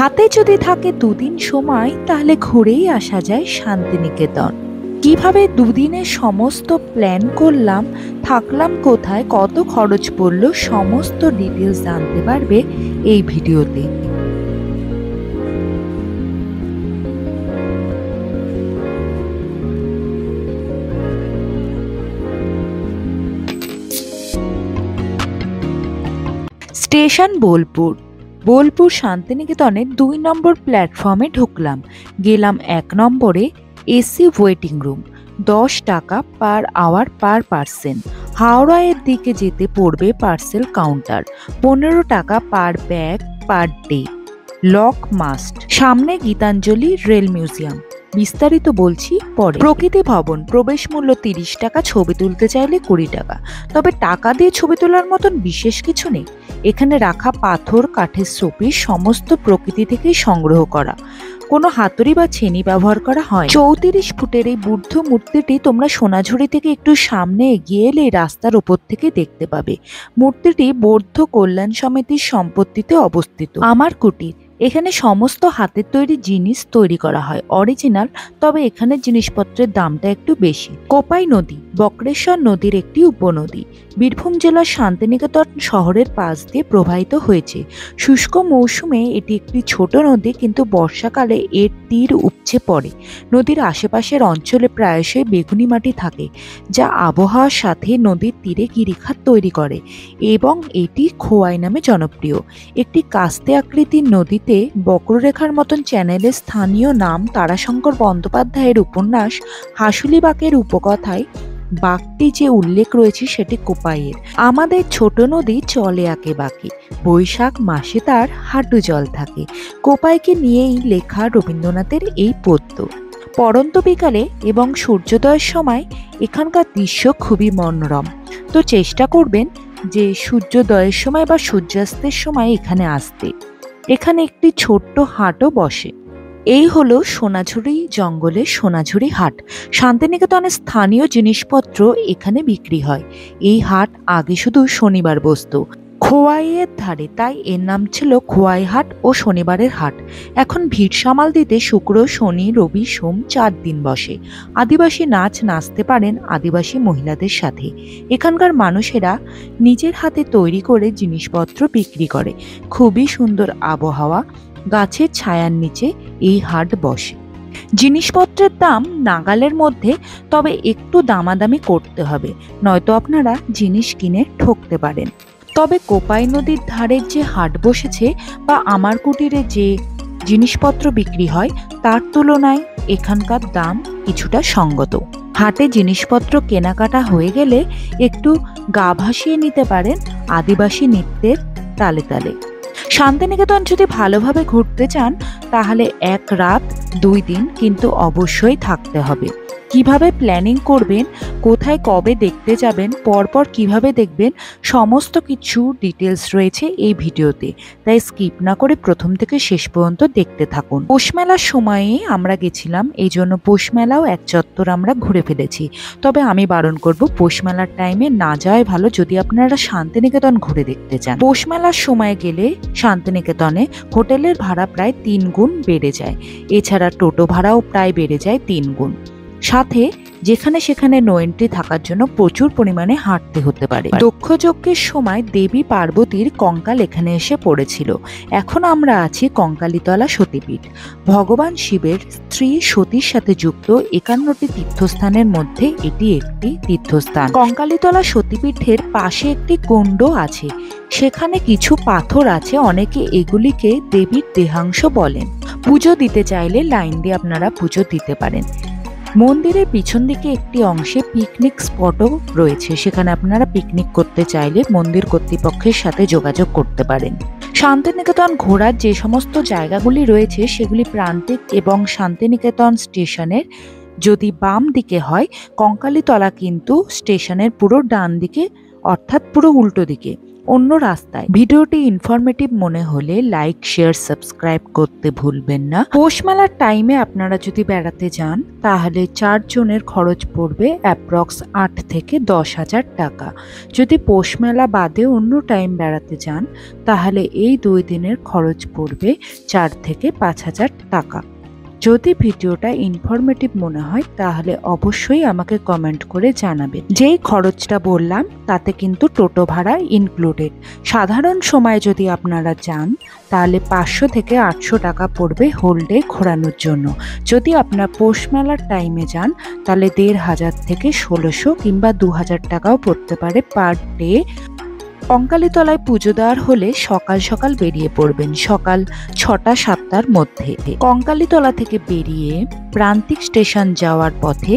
হাতে যদি থাকে দুদিন সময় তাহলে ঘুরেই আসা যায় শান্তিনিকেতন। কিভাবে দুদিনের সমস্ত প্ল্যান করলাম, থাকলাম কোথায়, কত খরচ পড়লো, সমস্ত ডিটেলস জানতে পারবে এই ভিডিওতে। স্টেশন বোলপুর। বোলপুর শান্তিনিকেতনের 2 নম্বর প্ল্যাটফর্মে ঢুকলাম। গেলাম 1 নম্বরে, এসি ওয়েটিং রুম, 10 টাকা পার আওয়ার পার পার্সন। হাওড়ার দিকে যেতে পড়বে পার্সেল কাউন্টার, 15 টাকা per bag per day. Lock must. সামনে গীতাঞ্জলি রেল মিউজিয়াম, বিস্তারিত বলছি পরে। প্রকৃতি ভবন, প্রবেশ মূল্য 30 টাকা, ছবি তুলতে চাইলে 20 টাকা। তবে টাকা দিয়ে ছবি তোলার মতন বিশেষ কিছু নেই। এখানে রাখা পাথর, কাঠের শোপিস সমস্ত প্রকৃতি থেকেই সংগ্রহ করা, কোনো হাতুড়ি বা ছেনি ব্যবহার করা হয়। 34 ফুটের এই বুদ্ধ মূর্তিটি তোমরা সোনাঝুরি থেকে একটু সামনে এগিয়ে এলে রাস্তার উপর থেকে দেখতে পাবে। মূর্তিটি বৌদ্ধ কল্যাণ সমিতির সম্পত্তিতে অবস্থিত। আমার কুটির, এখানে সমস্ত হাতের তৈরি জিনিস তৈরি করা হয় অরিজিনাল, তবে এখানে জিনিসপত্রের দামটা একটু বেশি। কোপাই নদী, বক্রেশ্বর নদীর একটি উপনদী, বীরভূম জেলার শান্তিনিকেতন শহরের পাশ দিয়ে প্রবাহিত হয়েছে। শুষ্ক মৌসুমে এটি একটি ছোট নদী, কিন্তু বর্ষাকালে এর তীর উপচে পড়ে। নদীর আশেপাশের অঞ্চলে প্রায়শই বেগুনি মাটি থাকে, যা আবহাওয়ার সাথে নদীর তীরে গিরিখাত তৈরি করে এবং এটি খোয়াই নামে জনপ্রিয়। একটি কাস্তে আকৃতির নদীতে বক্ররেখার মতন চ্যানেলের স্থানীয় নাম তারাশঙ্কর বন্দ্যোপাধ্যায়ের উপন্যাস হাসুলিবাকের উপকথায় বাঁকটি যে উল্লেখ রয়েছে সেটি কোপাইয়ের। আমাদের ছোট নদী চলে আঁকে বাঁকে, বৈশাখ মাসে তার হাঁটু জল থাকে। কোপাইকে নিয়েই লেখা রবীন্দ্রনাথের এই পদ্য। পড়ন্ত বিকালে এবং সূর্যোদয়ের সময় এখানকার দৃশ্য খুবই মনোরম। তো চেষ্টা করবেন যে সূর্যোদয়ের সময় বা সূর্যাস্তের সময় এখানে আসতে। এখানে একটি ছোট্ট হাটও বসে। এই হলো সোনাঝুরি জঙ্গলের সোনাঝুরি হাট। শান্তিনিকেতনের স্থানীয় জিনিসপত্র এখানে বিক্রি হয়। এই হাট আগে শুধু শনিবার বসতো খোয়াইয়ের ধারে, তাই এর নাম ছিল খোয়াই হাট ও শনিবারের হাট। এখন ভিড় সামাল দিতে শুক্র, শনি, রবি, সোম 4 দিন বসে। আদিবাসী নাচ নাচতে পারেন আদিবাসী মহিলাদের সাথে। এখানকার মানুষেরা নিজের হাতে তৈরি করে জিনিসপত্র বিক্রি করে। খুবই সুন্দর আবহাওয়া, গাছের ছায়ার নিচে এই হাট বসে। জিনিসপত্রের দাম নাগালের মধ্যে, তবে একটু দামাদামি করতে হবে, নয়তো আপনারা জিনিস কিনে ঠকতে পারেন। তবে কোপাই নদীর ধারের যে হাট বসেছে বা আমার কুটিরে যে জিনিসপত্র বিক্রি হয় তার তুলনায় এখানকার দাম কিছুটা সঙ্গত। হাটে জিনিসপত্র কেনাকাটা হয়ে গেলে একটু গা ভাসিয়ে নিতে পারেন আদিবাসী নৃত্যের তালে তালে। শান্তিনিকেতন যদি ভালোভাবে ঘুরতে চান তাহলে 1 রাত 2 দিন কিন্তু অবশ্যই থাকতে হবে। কিভাবে প্ল্যানিং করবেন, কোথায় কবে দেখতে যাবেন, পরপর কিভাবে দেখবেন, সমস্ত কিছু ডিটেলস রয়েছে এই ভিডিওতে, তাই স্কিপ না করে প্রথম থেকে শেষ পর্যন্ত দেখতে থাকুন। পৌষমেলার সময়ে আমরা গেছিলাম, এই জন্য পৌষমেলাও এক চত্বর আমরা ঘুরে ফেলেছি। তবে আমি বারণ করব পৌষমেলার টাইমে না যাওয়াই ভালো যদি আপনারা শান্তিনিকেতন ঘুরে দেখতে চান। পৌষমেলার সময় গেলে শান্তিনিকেতনে হোটেলের ভাড়া প্রায় 3 গুণ বেড়ে যায়। এছাড়া টোটো ভাড়াও প্রায় বেড়ে যায় 3 গুণ। সাথে যেখানে সেখানে নো এন্ট্রি থাকার জন্য প্রচুর পরিমাণে হাঁটতে হতে পারে। দক্ষযজ্ঞের সময় দেবী পার্বতীর কঙ্কাল এখানে এসে পড়েছিল। এখন আমরা আছি কঙ্কালীতলা সতীপীঠ। ভগবান শিবের স্ত্রী সতীর সাথে যুক্ত 51টি তীর্থস্থানের মধ্যে এটি একটি তীর্থস্থান। কঙ্কালীতলা সতীপীঠের পাশে একটি কুণ্ড আছে, সেখানে কিছু পাথর আছে, অনেকে এগুলিকে দেবীর দেহাংশ বলেন। পুজো দিতে চাইলে লাইন দিয়ে আপনারা পুজো দিতে পারেন। মন্দিরের পিছন দিকে একটি অংশে পিকনিক স্পটও রয়েছে, সেখানে আপনারা পিকনিক করতে চাইলে মন্দির কর্তৃপক্ষের সাথে যোগাযোগ করতে পারেন। শান্তিনিকেতন ঘোরার যে সমস্ত জায়গাগুলি রয়েছে সেগুলি প্রান্তিক এবং শান্তিনিকেতন স্টেশনের যদি বাম দিকে হয়, কঙ্কালীতলা কিন্তু স্টেশনের পুরো ডান দিকে, অর্থাৎ পুরো উল্টো দিকে। অন্য রাস্তায়। ভিডিওটি ইনফরমেটিভ মনে হলে লাইক, শেয়ার, সাবস্ক্রাইব করতে ভুলবেন না। পৌষ মেলার টাইমে আপনারা যদি বেড়াতে যান তাহলে 4 জনের খরচ পড়বে অ্যাপ্রক্স 8 থেকে 10,000 টাকা। যদি পৌষ মেলা বাদে অন্য টাইম বেড়াতে যান তাহলে এই 2 দিনের খরচ পড়বে 4 থেকে 5,000 টাকা। যদি ভিডিওটা ইনফরমেটিভ মনে হয় তাহলে অবশ্যই আমাকে কমেন্ট করে জানাবেন। যেই খরচটা বললাম তাতে কিন্তু টোটো ভাড়া ইনক্লুডেড। সাধারণ সময়ে যদি আপনারা যান তাহলে 500 থেকে 800 টাকা পড়বে হোল ডে ঘোরানোর জন্য। যদি আপনার পৌষ মেলার টাইমে যান তাহলে 1,500 থেকে 1,600 কিংবা 2,000 টাকাও পড়তে পারে পার ডে। কঙ্কালীতলায় পুজো দেওয়ার হলে সকাল সকাল বেরিয়ে পড়বেন, সকাল 6টা-7টার মধ্যে। কঙ্কালীতলা থেকে বেরিয়ে প্রান্তিক স্টেশন যাওয়ার পথে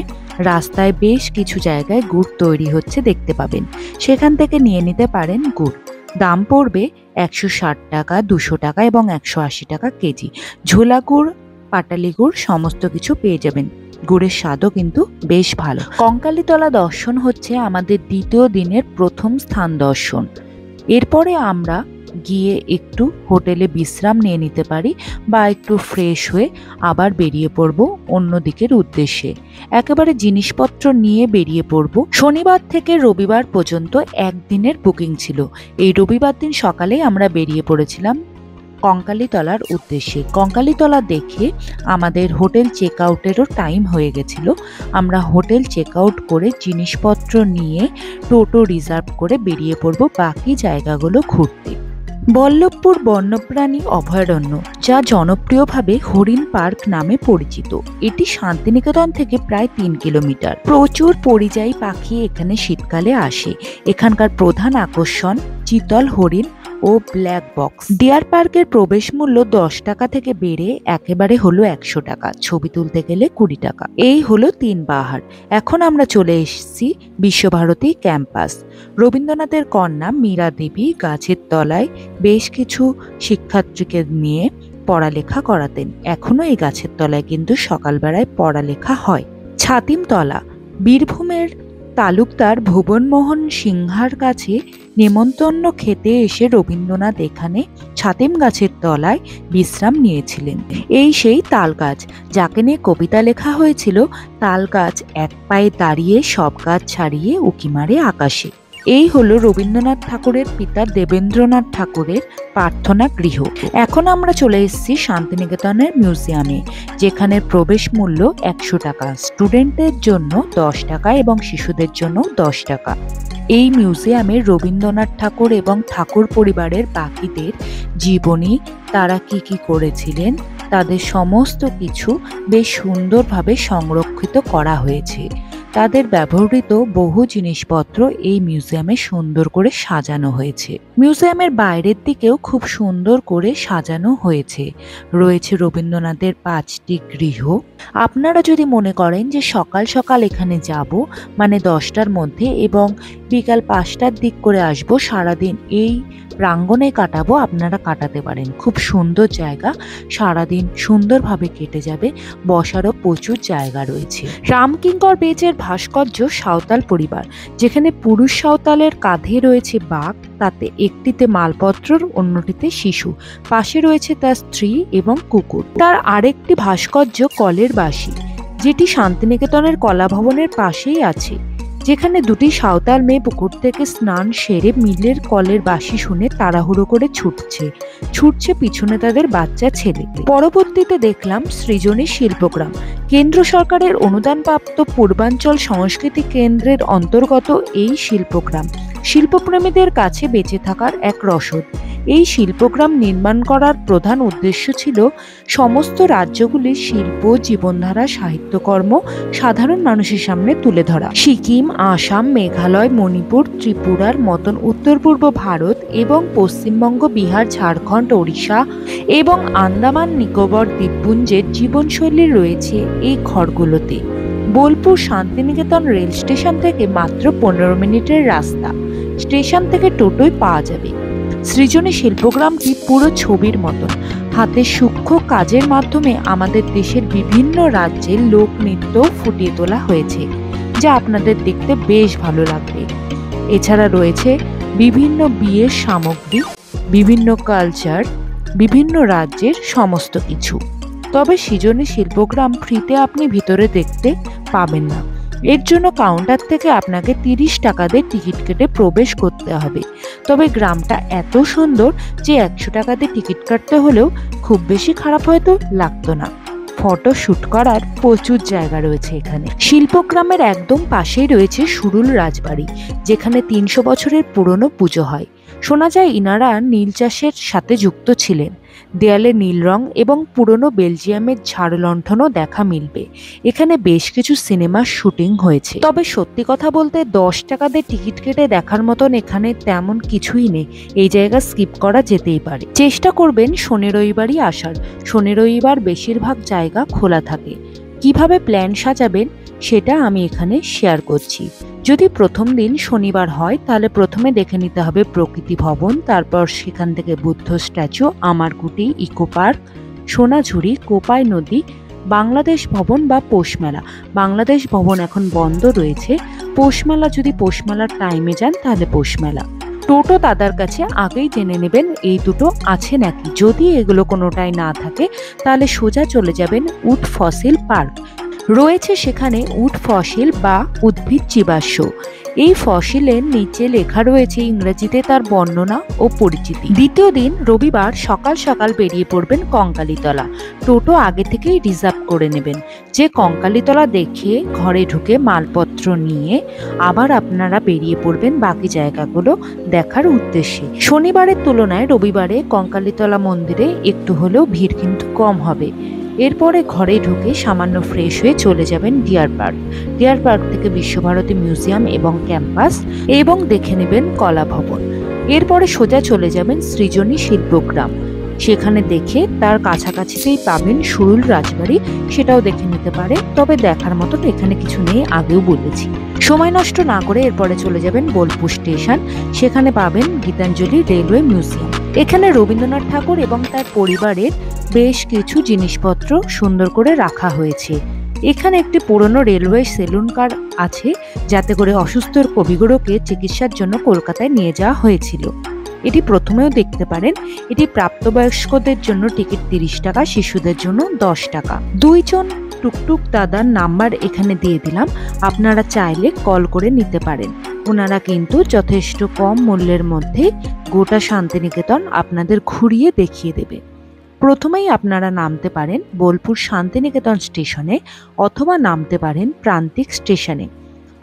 রাস্তায় বেশ কিছু জায়গায় গুড় তৈরি হচ্ছে দেখতে পাবেন। সেখান থেকে নিয়ে নিতে পারেন গুড়। দাম পড়বে 160 টাকা, 200 টাকা এবং 180 টাকা কেজি। ঝোলা গুড়, পাটালি গুড় সমস্ত কিছু পেয়ে যাবেন। গুড়ের স্বাদও কিন্তু বেশ ভালো। কঙ্কালীতলা দর্শন হচ্ছে আমাদের দ্বিতীয় দিনের প্রথম স্থান দর্শন। এরপরে আমরা গিয়ে একটু হোটেলে বিশ্রাম নিয়ে নিতে পারি বা একটু ফ্রেশ হয়ে আবার বেরিয়ে পড়ব অন্য দিকের উদ্দেশ্যে। একেবারে জিনিসপত্র নিয়ে বেরিয়ে পড়ব। শনিবার থেকে রবিবার পর্যন্ত একদিনের বুকিং ছিল। এই রবিবার দিন সকালেই আমরা বেরিয়ে পড়েছিলাম কঙ্কালীতলার উদ্দেশ্যে। কঙ্কালীতলা দেখে আমাদের হোটেল চেক আউটেরও টাইম হয়ে গেছিল। আমরা হোটেল চেক আউট করে জিনিসপত্র নিয়ে টোটো রিজার্ভ করে বেরিয়ে পড়ব বাকি জায়গাগুলো ঘুরতে। বল্লভপুর বন্যপ্রাণী অভয়ারণ্য, যা জনপ্রিয়ভাবে হরিণ পার্ক নামে পরিচিত, এটি শান্তিনিকেতন থেকে প্রায় 3 কিলোমিটার। প্রচুর পরিযায়ী পাখি এখানে শীতকালে আসে। এখানকার প্রধান আকর্ষণ চিতল হরিণ ও ব্ল্যাক বক্স। ডিয়ার পার্কের প্রবেশ মূল্য 10 টাকা থেকে বেড়ে একেবারে হলো 100 টাকা। ছবি তুলতে গেলে 20 টাকা। এই হলো 3 বাহার। এখন আমরা চলে এসেছি বিশ্বভারতী ক্যাম্পাস। রবীন্দ্রনাথের কন্যা মীরা দেবী গাছের তলায় বেশ কিছু শিক্ষার্থীকে নিয়ে পড়ালেখা করাতেন। এখনো এই গাছের তলায় কিন্তু সকালবেলায় পড়ালেখা হয়। ছাতিমতলা, বীরভূমের তালুকদার ভুবনমোহন সিংহার কাছে নেমন্তন্ন খেতে এসে রবীন্দ্রনাথ এখানে ছাতিম গাছের তলায় বিশ্রাম নিয়েছিলেন। এই সেই তাল গাছ যাকে নিয়ে কবিতা লেখা হয়েছিল, তাল গাছ এক পায়ে দাঁড়িয়ে সব গাছ ছাড়িয়ে উঁকি মারে আকাশে। এই হলো রবীন্দ্রনাথ ঠাকুরের পিতা দেবেন্দ্রনাথ ঠাকুরের প্রার্থনা গৃহ। এখন আমরা চলে এসেছি শান্তিনিকেতনের মিউজিয়ামে, যেখানে প্রবেশ মূল্য 100 টাকা। স্টুডেন্টদের জন্য 10 টাকা এবং শিশুদের জন্য 10 টাকা। এই মিউজিয়ামে রবীন্দ্রনাথ ঠাকুর এবং ঠাকুর পরিবারের বাকিদের জীবনী, তারা কি কি করেছিলেন, তাদের সমস্ত কিছু বেশ সুন্দরভাবে সংরক্ষিত করা হয়েছে। তাদের ব্যবহৃত বহু জিনিসপত্র এই মিউজিয়ামে সুন্দর করে সাজানো হয়েছে। মিউজিয়ামের বাইরের দিকেও খুব সুন্দর করে সাজানো হয়েছে। রয়েছে রবীন্দ্রনাথের 5টি গৃহ। আপনারা যদি মনে করেন যে সকাল সকাল এখানে যাব, মানে 10টার মধ্যে, এবং বিকাল 5টার দিক করে আসবো, সারাদিন এই প্রাঙ্গণে কাটাবো, আপনারা কাটাতে পারেন। খুব সুন্দর জায়গা, সারাদিন সুন্দরভাবে কেটে যাবে। বসারও প্রচুর জায়গা রয়েছে। রামকিঙ্কর বেজের ভাস্কর্য সাঁওতাল পরিবার, যেখানে পুরুষ সাঁওতালের কাঁধে রয়েছে বাঘ, তাতে একটিতে মালপত্র, অন্যটিতে শিশু, পাশে রয়েছে তার স্ত্রী এবং কুকুর। তার আরেকটি ভাস্কর্য কলের বাঁশি, যেটি শান্তিনিকেতনের কলা ভবনের পাশেই আছে, যেখানে দুটি সাঁওতাল মেয়ে পুকুর থেকে স্নান সেরে মিলের কলের বাঁশি শুনে তাড়াহুড়ো করে ছুটছে পিছনে তাদের বাচ্চা ছেলে। পরবর্তীতে দেখলাম সৃজনী শিল্পগ্রাম, কেন্দ্র সরকারের অনুদানপ্রাপ্ত পূর্বাঞ্চল সংস্কৃতি কেন্দ্রের অন্তর্গত এই শিল্পগ্রাম শিল্পপ্রেমীদের কাছে বেঁচে থাকার এক রসদ। এই শিল্পগ্রাম নির্মাণ করার প্রধান উদ্দেশ্য ছিল সমস্ত রাজ্যগুলির শিল্প, জীবনধারা, সাহিত্যকর্ম সাধারণ মানুষের সামনে তুলে ধরা। সিকিম, আসাম, মেঘালয়, মণিপুর, ত্রিপুরার মতন উত্তর পূর্ব ভারত এবং পশ্চিমবঙ্গ, বিহার, ঝাড়খণ্ড, ওড়িশা এবং আন্দামান নিকোবর দ্বীপপুঞ্জের জীবনশৈলী রয়েছে এই ঘরগুলোতে। বোলপুর শান্তিনিকেতন রেল স্টেশন থেকে মাত্র 15 মিনিটের রাস্তা। স্টেশন থেকে টোটোই পাওয়া যাবে। সৃজনী শিল্পগ্রামটি পুরো ছবির মতন। হাতের সূক্ষ্ম কাজের মাধ্যমে আমাদের দেশের বিভিন্ন রাজ্যের লোকনৃত্য ফুটিয়ে তোলা হয়েছে, যা আপনাদের দেখতে বেশ ভালো লাগবে। এছাড়া রয়েছে বিভিন্ন বিয়ের সামগ্রী, বিভিন্ন কালচার, বিভিন্ন রাজ্যের সমস্ত কিছু। তবে সৃজনী শিল্পগ্রাম ফ্রিতে আপনি ভিতরে দেখতে পাবেন না। এর জন্য কাউন্টার থেকে আপনাকে 30 টাকা দিয়ে টিকিট কেটে প্রবেশ করতে হবে। তবে গ্রামটা এত সুন্দর যে 100 টাকা দিয়ে টিকিট কাটতে হলেও খুব বেশি খারাপ হয়তো লাগতো না। ফটো শুট করার প্রচুর জায়গা রয়েছে এখানে। শিল্পগ্রামের একদম পাশেই রয়েছে সুরুল রাজবাড়ি, যেখানে 300 বছরের পুরনো পুজো হয়। শোনা যায় ইনারা নীল চাষের সাথে যুক্ত ছিলেন। দেয়ালে নীল রং এবং পুরনো বেলজিয়ামের ঝাড় লণ্ঠনও দেখা মিলবে। এখানে বেশ কিছু সিনেমার শুটিং হয়েছে। তবে সত্যি কথা বলতে 10 টাকা দিয়ে টিকিট কেটে দেখার মতন এখানে তেমন কিছুই নেই। এই জায়গা স্কিপ করা যেতেই পারে। চেষ্টা করবেন শনি রবিবারই আসার। শনি রবিবার বেশিরভাগ জায়গা খোলা থাকে। কিভাবে প্ল্যান সাজাবেন সেটা আমি এখানে শেয়ার করছি। যদি প্রথম দিন শনিবার হয় তাহলে প্রথমে দেখে নিতে হবে প্রকৃতি ভবন, তারপর সেখান থেকে বুদ্ধ স্ট্যাচু, আমারকুটি, ইকো পার্ক, সোনাঝুরি, কোপাই নদী, বাংলাদেশ ভবন বা পৌষমেলা। বাংলাদেশ ভবন এখন বন্ধ রয়েছে। পৌষমেলা যদি পৌষমেলার টাইমে যান তাহলে পৌষমেলা। টোটো দাদার কাছে আগেই জেনে নেবেন এই দুটো আছে নাকি। যদি এগুলো কোনোটাই না থাকে তাহলে সোজা চলে যাবেন উড ফসিল পার্ক। রয়েছে সেখানে উড ফসিল বা উদ্ভিদ জীবাশ্ম। এই ফসিলের নিচে লেখা রয়েছে ইংরেজিতে তার বর্ণনা ও পরিচিতি। দ্বিতীয় দিন রবিবার সকাল সকাল বেরিয়ে পড়বেন কঙ্কালীতলা। টোটো আগে থেকেই রিজার্ভ করে নেবেন। যে কঙ্কালীতলা দেখে ঘরে ঢুকে মালপত্র নিয়ে আবার আপনারা বেরিয়ে পড়বেন বাকি জায়গাগুলো দেখার উদ্দেশ্যে। শনিবারের তুলনায় রবিবারে কঙ্কালীতলা মন্দিরে একটু হলেও ভিড় কিন্তু কম হবে। এরপরে ঘরে ঢুকে সামান্য ফ্রেশ হয়ে চলে যাবেন ডিয়ার পার্ক। ডিয়ার পার্ক থেকে বিশ্বভারতী মিউজিয়াম এবং ক্যাম্পাস এবং দেখে নেবেন কলা ভবন। এরপরে সোজা চলে যাবেন সৃজনী শিল্পগ্রাম। সেখানে দেখে তার কাছাকাছিতেই পাবেন সুরুল রাজবাড়ি, সেটাও দেখে নিতে পারে। তবে দেখার মতন এখানে কিছু নেই, আগেও বলেছি। সময় নষ্ট না করে এরপরে চলে যাবেন বোলপুর স্টেশন। সেখানে পাবেন গীতাঞ্জলি রেলওয়ে মিউজিয়াম। এখানে রবীন্দ্রনাথ ঠাকুর এবং তার পরিবারের বেশ কিছু জিনিসপত্র সুন্দর করে রাখা হয়েছে। এখানে একটি পুরনো রেলওয়ে সেলুন কার আছে, যাতে করে অসুস্থ কবিগুরুকে চিকিৎসার জন্য কলকাতায় নিয়ে যাওয়া হয়েছিল। এটি প্রথমেও দেখতে পারেন। এটি প্রাপ্তবয়স্কদের জন্য টিকিট 30 টাকা, শিশুদের জন্য 10 টাকা। 2 জন টুকটুক দাদার নাম্বার এখানে দিয়ে দিলাম, আপনারা চাইলে কল করে নিতে পারেন। ওনারা কিন্তু যথেষ্ট কম মূল্যের মধ্যে গোটা শান্তিনিকেতন আপনাদের ঘুরিয়ে দেখিয়ে দেবে। প্রথমেই আপনারা নামতে পারেন বোলপুর শান্তিনিকেতন স্টেশনে অথবা নামতে পারেন প্রান্তিক স্টেশনে।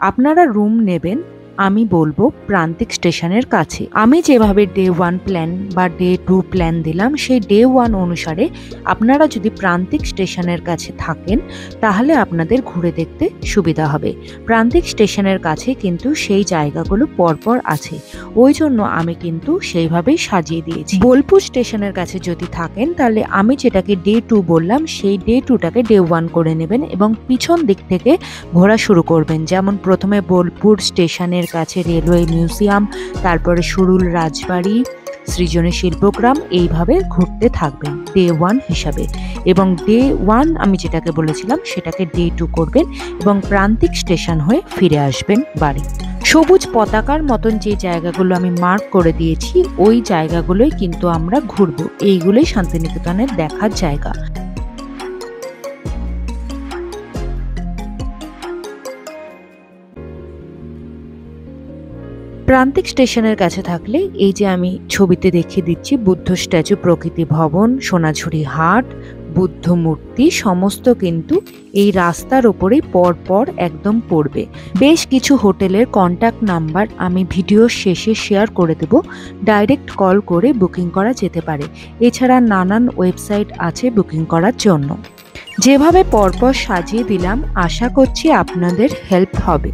আপনারা রুম নেবেন আমি বলবো প্রান্তিক স্টেশনের কাছে। আমি যেভাবে ডে 1 প্ল্যান বা ডে 2 প্ল্যান দিলাম, সেই ডে 1 অনুসারে আপনারা যদি প্রান্তিক স্টেশনের কাছে থাকেন তাহলে আপনাদের ঘুরে দেখতে সুবিধা হবে। প্রান্তিক স্টেশনের কাছে কিন্তু সেই জায়গাগুলো পরপর আছে, ওই জন্য আমি কিন্তু সেইভাবেই সাজিয়ে দিয়েছি। বোলপুর স্টেশনের কাছে যদি থাকেন তাহলে আমি যেটাকে ডে 2 বললাম সেই ডে 2টাকে ডে 1 করে নেবেন এবং পিছন দিক থেকে ঘোরা শুরু করবেন। যেমন প্রথমে বোলপুর স্টেশনের কাছে রেলওয়ে মিউজিয়াম, তারপরে সুরুল রাজবাড়ি, সৃজনী শিল্পগ্রাম, এইভাবে ঘুরতে থাকবেন ডে 1 হিসাবে। এবং ডে 1 আমি যেটাকে বলেছিলাম সেটাকে ডে 2 করবেন এবং প্রান্তিক স্টেশন হয়ে ফিরে আসবেন বাড়ি। সবুজ পতাকার মতন যে জায়গাগুলো আমি মার্ক করে দিয়েছি ওই জায়গাগুলোই কিন্তু আমরা ঘুরবো। এইগুলোই শান্তিনিকেতনের দেখার জায়গা। প্রান্তিক স্টেশনের কাছে থাকলে এই যে আমি ছবিতে দেখিয়ে দিচ্ছি বুদ্ধ স্ট্যাচু, প্রকৃতি ভবন, সোনাঝুরি হাট, বুদ্ধ মূর্তি সমস্ত কিন্তু এই রাস্তার ওপরেই পরপর একদম পড়বে। বেশ কিছু হোটেলের কন্ট্যাক্ট নাম্বার আমি ভিডিওর শেষে শেয়ার করে দেব, ডাইরেক্ট কল করে বুকিং করা যেতে পারে। এছাড়া নানান ওয়েবসাইট আছে বুকিং করার জন্য। যেভাবে পরপর সাজিয়ে দিলাম আশা করছি আপনাদের হেল্প হবে।